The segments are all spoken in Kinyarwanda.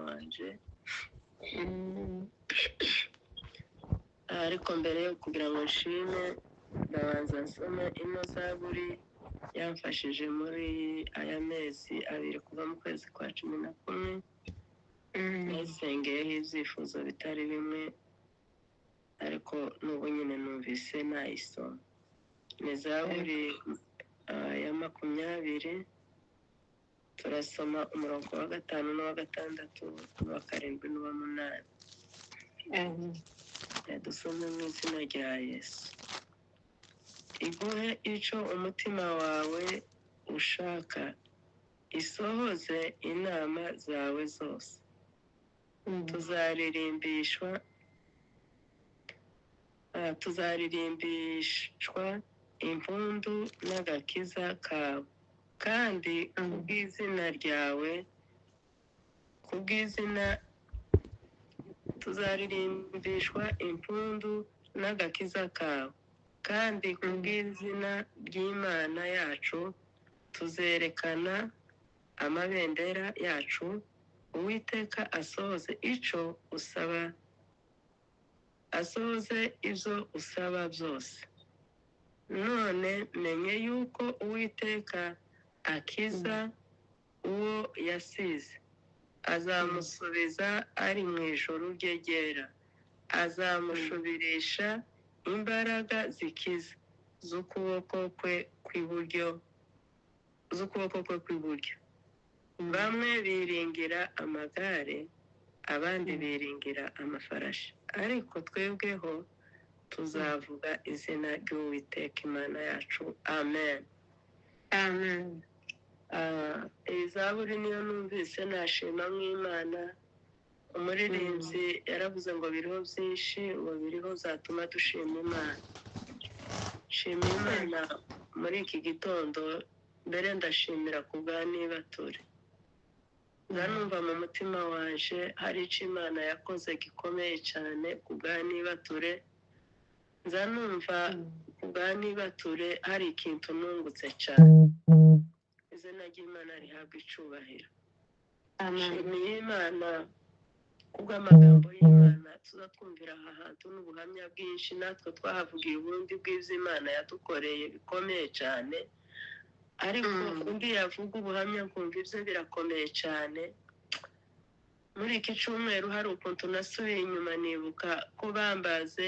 wanje ariko mbere yo kugira ngo nshime ndabanza nsome ino zaburi yamfashije muri aya mezi abiri kuva mu kwezi kwa 11 nasengeyeho ibyifuzo bitari bimwe ariko n'ubu nyine numvise nayisoma ni zaburi ya 20 turasoma umurongo wa 5 n'uwa 6 n'uwa 7 n'uwa 8 dusome mu izina rya Yesu. Iguhe ico umutima wawe ushaka, isohoze inama zawe zose. Tuzaririmbishwa impundu n'agakiza kawe, kandi tuzaririmbishwa impundu n'agakiza kawe, kandi kubw'izina ry'Imana yacu tuzerekana amabendera yacu. Uwiteka asohoze ibyo usaba byose. None menye yuko Uwiteka akiza uwo yasize, azamusubiza ari mu ijuru rye ryera, azamushubirisha imbaraga zikiza z'ukuboko kwe kw'iburyo. Bamwe biringira amagare, abandi biringira amafarashi, ariko twebweho tuzavuga izina ry'Uwiteka Imana yacu. Amen. Iyi zaburi niyo numvise nashima nk'Imana. Umuririmbyi yaravuze ngo biriho byinshi, ngo biriho zatuma dushima Imana. Shima Imana muri iki gitondo. Mbere ndashimira ku bwa nibature. Ndanumva mu mutima wanje hari icyo Imana yakoze gikomeye cyane ku bwa nibature. Nzanumva ku bwa nibature hari ikintu nungutse cyane. Izina ry'Imana rihabwa icubahiro. Shimiye Imana kubw'amagambo y'Imana tuzatwumvira aha hantu n'ubuhamya bwinshi, natwe twahavugiye ubundi bw'ibyo Imana yadukoreye bikomeye cyane. Ariko undi yavuga ubuhamya nkumva ibyo birakomeye cyane. Muri iki cyumweru hari ukuntu nasubiye inyuma nibuka ko bambaze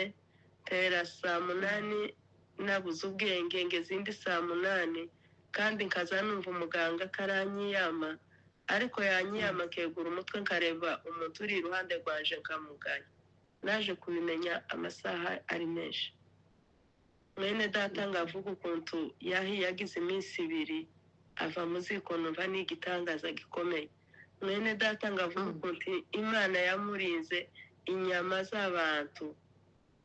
tera 8:00 nabuze ubwenge, ngezindi 8:00, kandi nkaza numva umuganga karanyiyama, ariko yanyiyama kegura umutwe nkareba umuntu uri iruhande rwanje nkamugaya. Naje kubimenya amasaha ari menshi. Mwene data ngavuga ukuntu yagize iminsi 2 ava mu ziko, numva ni igitangaza gikomeye. Mwene data ngavuga ukuntu Imana yamurinze inyama z'abantu.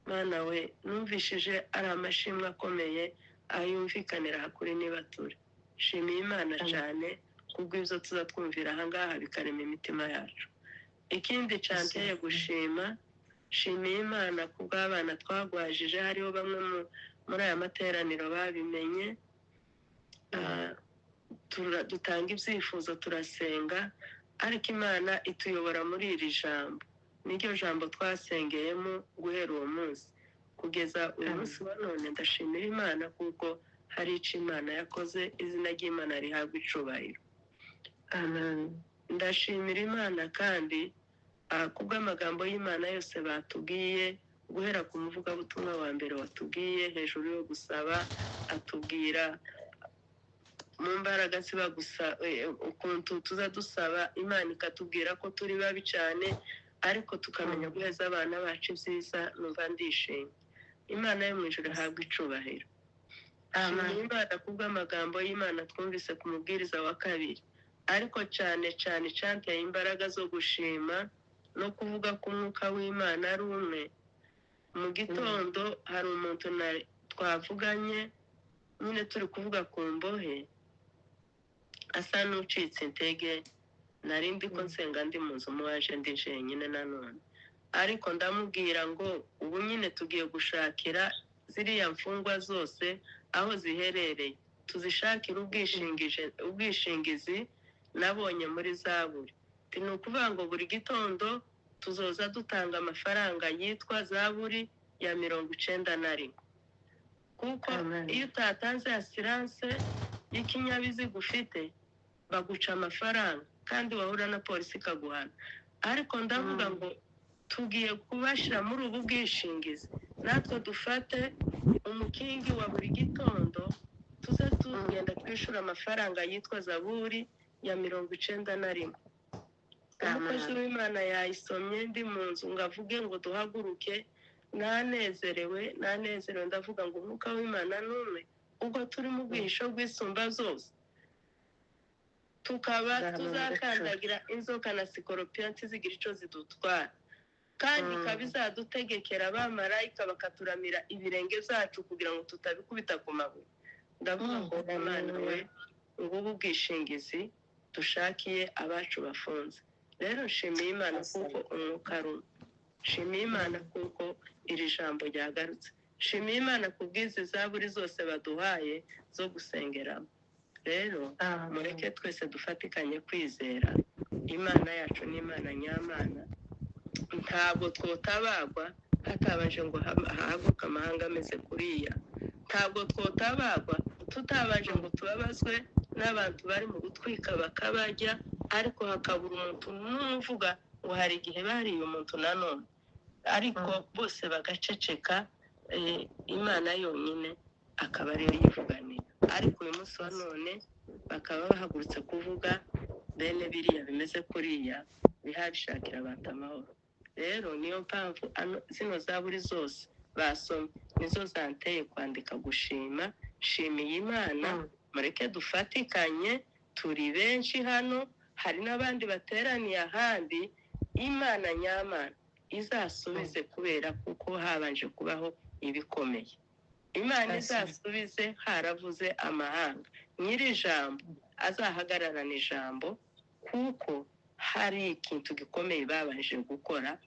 Mana we, numvishije ari amashimwe akomeye ayumvikanira hakuri nibature. Shimiye Imana cyane kubw'ibyo tuzatwumvira ahangaha bikarema imitima yacu. Ikindi cyanteye gushima, shimiye Imana kubw'abana twagwajije. Hariho bamwe muri aya materaniro babimenye. Dutanga ibyifuzo, turasenga, ariko Imana ituyobora muri iri jambo. Niryo jambo twasengeyemo guhera uwo munsi kugeza uyu munsi wa none. Ndashimira Imana kuko hari icyo Imana yakoze. Izina ry'Imana rihabwa icubahiro. Ndashimira Imana kandi kubw'amagambo y'Imana yose batubwiye, guhera ku muvugabutumwa wa mbere watubwiye hejuru yo gusaba, atubwira mu mbaraga ziba gusa ukuntu tuza dusaba Imana ikatubwira ko turi babi cyane, ariko tukamenya guheza abana bacu ibyiza. Numva ndishimye. Imana yo mu ijuru ihabwa icubahiro. Imana kubw'amagambo y'Imana twumvise ku mubwiriza wa 2, ariko cyane cyanteye imbaraga zo gushima no kuvuga ko umwuka w'Imana ari umwe. Mu gitondo hari umuntu twavuganye nyine turi kuvuga ku mbohe, asa n'ucitse intege. Nari ndi ko nsenga ndi mu nzu muwaje ndi jenyine nanone, ariko ndamubwira ngo ubu nyine tugiye gushakira ziriya mfungwa zose aho ziherereye, tuzishakire ubwishingizi nabonye muri zaburi. Ni ukuvuga ngo buri gitondo tuzoza dutanga amafaranga yitwa zaburi ya 91, kuko iyo utatanze asiranse y'ikinyabiziga ufite baguca amafaranga kandi wahura na polisi ikaguhana. Ariko ndavuga ngo tugiye kubashyira muri ubu bwishingizi, natwe dufate umukingi wa buri gitondo tuze tugenda twishyura amafaranga yitwa zaburi ya 91. Umukozi w'Imana yayisomye ndi mu nzu ngo avuge ngo duhaguruke, nanezerewe ndavuga ngo umwuka w'Imana n'umwe, ubwo turi mu bwihisho bw'isumba zose tukaba tuzakandagira inzoka na sikoropiyo ntizigira icyo zidutwara, kandi ikaba izadutegekera abamarayika bakaturamira ibirenge byacu kugira ngo tutabikubita ku mabuye. Ndavuga ngo Imana we, ngubu bwishingizi dushakiye abacu bafunze. Rero nshimiye Imana kuko umwuka ari umwe, nshimiye Imana kuko iri jambo ryagarutse, nshimiye Imana kubw'izi zaburi zose baduhaye zo gusengeramo. Rero mureke twese dufatikanye kwizera Imana yacu ni Imana nyamana. Ntabwo twotabagwa hatabanje ngo hahaguke amahanga ameze kuriya, ntabwo twotabagwa tutabanje ngo tubabazwe n'abantu bari mu gutwika bakabajya, ariko hakabura umuntu n'uvuga ngo hari igihe bariye umuntu nanone, ariko bose bagaceceka, Imana yonyine akaba ariyo yivuganira. Ariko uyu munsi wa none bakaba bahagurutse kuvuga bene biriya bimeze kuriya, bishakira abantu amahoro. Rero niyo mpamvu zino zaburi zose basomye nizo zanteye kwandika gushima. Shimiye Imana, mureke dufatikanye, turi benshi hano, hari n'abandi bateraniye ahandi. Imana nyamana izasubize, kubera kuko habanje kubaho ibikomeye. Imana izasubize, haravuze amahanga. Nyiri ijambo azahagararana ijambo, kuko hari ikintu gikomeye babanje gukora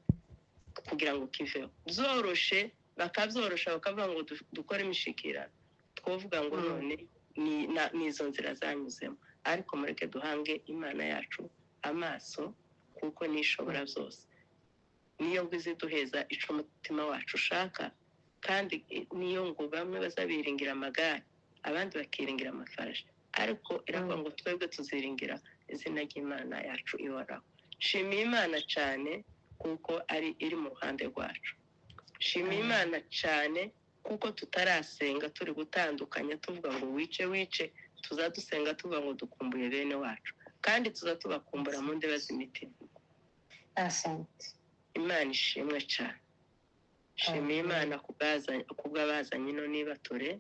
kugira ngo kiveho. Byoroshe bakabyorosha bakavuga ngo dukore imishikirano, twovuga ngo none n'izo nzira zanyuzemo. Ariko mureke duhange Imana yacu amaso, kuko nishobora byose. Niyo ngo iziduheza ico umutima wacu ushaka, kandi niyo ngo bamwe bazabiringira amagare, abandi bakiringira amafarashi, ariko iravuga ngo twebwe tuziringira izina ry'Imana yacu ihoraho. Shimiye Imana cyane kuko iri mu ruhande rwacu. Shimiye Imana cyane kuko tutarasenga turi gutandukanya tuvuga ngo wice, tuzadusenga tuvuga ngo dukumbuye bene wacu, kandi tuzatubakumbura mu ndeba z'imitima. Imana ishimwe cyane. Shimiye Imana kubw'abazanye ino nibature,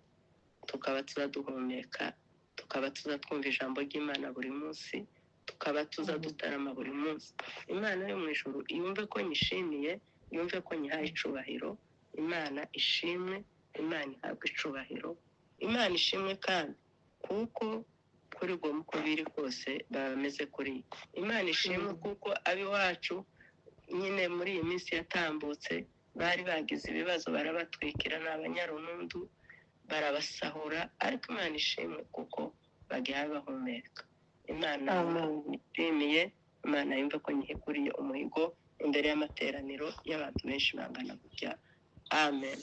tukaba tuzaduhumeka, tukaba tuzatwumva ijambo ry'Imana buri munsi, tukaba tuzadutarama buri munsi. Imana yo mu ijuru yumve ko nyishimiye, yumve ko nyihaye icubahiro. Imana ishimwe, Imana ihabwe icubahiro. Imana ishimwe kandi kuko kuri bwo uko biri kose bameze kuri. Imana ishimwe kuko abiwacu nyine muri iyi minsi yatambutse bari bagize ibibazo, barabatwikira n'abanyarunundu, barabasahura, ariko Imana ishimwe kuko bagiye bahumeka. Imana ishimiye, Imana yumve ko nyihiguriye umuhigo imbere y'amateraniro y'abantu benshi bangana gutya. Amen.